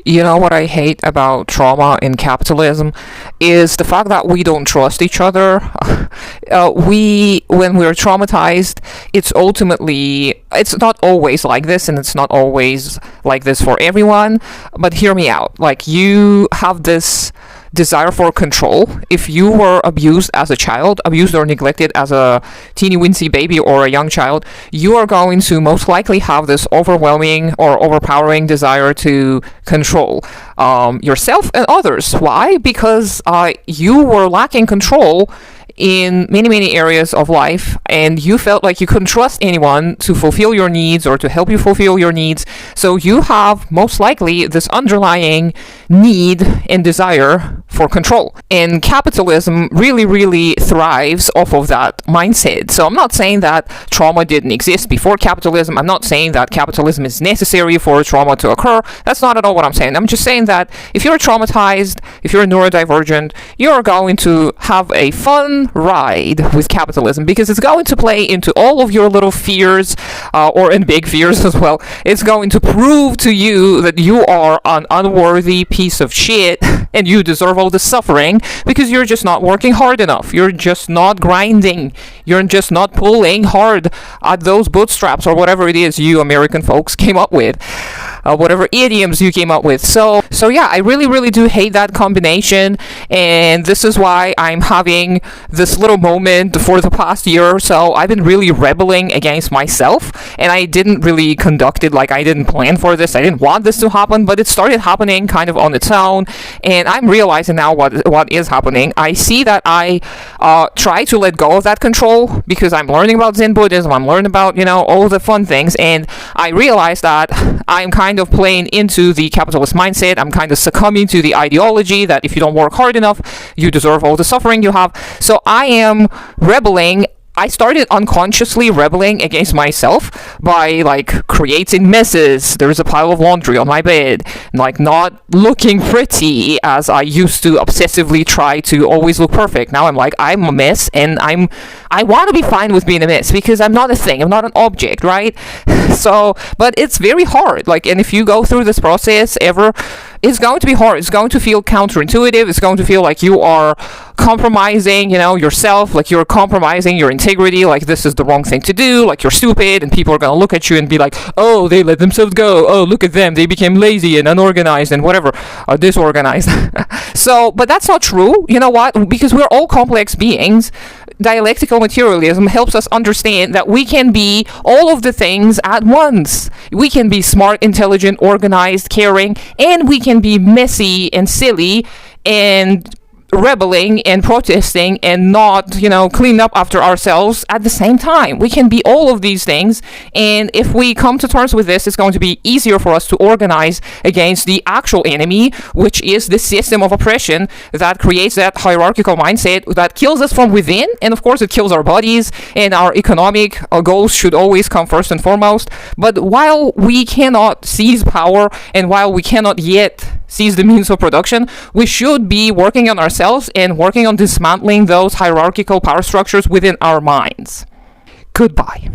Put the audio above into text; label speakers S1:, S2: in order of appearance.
S1: You know what I hate about trauma in capitalism is the fact that we don't trust each other. When we're traumatized, it's not always like this, and it's not always like this for everyone. But hear me out. Like, you have this desire for control. If you were abused as a child, abused or neglected as a teeny weensy baby or a young child, you are going to most likely have this overwhelming or overpowering desire to control yourself and others. Why? Because you were lacking control in many areas of life, and you felt like you couldn't trust anyone to fulfill your needs or to help you fulfill your needs. So you have most likely this underlying need and desire for control, and capitalism really thrives off of that mindset. So I'm not saying that trauma didn't exist before capitalism. I'm not saying that capitalism is necessary for trauma to occur. That's not at all what I'm saying. I'm just saying that if you're traumatized, if you're neurodivergent, you're going to have a fun ride with capitalism, because it's going to play into all of your little fears, or in big fears as well. It's going to prove to you that you are an unworthy piece of shit and you deserve all the suffering because you're just not working hard enough. You're just not grinding. You're just not pulling hard at those bootstraps or whatever it is you American folks came up with. Whatever idioms you came up with. So yeah, I really do hate that combination, and this is why I'm having this little moment for the past year or so. I've been really rebelling against myself, and I didn't really conduct it, like, I didn't plan for this. I didn't want this to happen, but it started happening kind of on its own, and I'm realizing now what is happening. I see that I try to let go of that control because I'm learning about Zen Buddhism. I'm learning about, all the fun things, and I realize that I'm kind of playing into the capitalist mindset. I'm kind of succumbing to the ideology that if you don't work hard enough, you deserve all the suffering you have. So I am rebelling. I started unconsciously rebelling against myself by, like, creating messes. There's a pile of laundry on my bed, like, not looking pretty as I used to obsessively try to always look perfect. Now I'm like, I'm a mess, and I want to be fine with being a mess because I'm not a thing. I'm not an object, right? So, but it's very hard. Like, and if you go through this process ever, it's going to be hard. It's going to feel counterintuitive. It's going to feel like you are compromising, yourself, like you're compromising your integrity, like this is the wrong thing to do, like you're stupid, and people are going to look at you and be like, oh, they let themselves go. Oh, look at them. They became lazy and unorganized and whatever, disorganized. So, but that's not true. You know what? Because we're all complex beings. Dialectical materialism helps us understand that we can be all of the things at once. We can be smart, intelligent, organized, caring, and we can be messy and silly and rebelling and protesting and not, clean up after ourselves at the same time. We can be all of these things, and if we come to terms with this, it's going to be easier for us to organize against the actual enemy, which is the system of oppression that creates that hierarchical mindset that kills us from within, and of course it kills our bodies, and our economic goals should always come first and foremost. But while we cannot seize power, and while we cannot yet seize the means of production, we should be working on ourselves and working on dismantling those hierarchical power structures within our minds. Goodbye.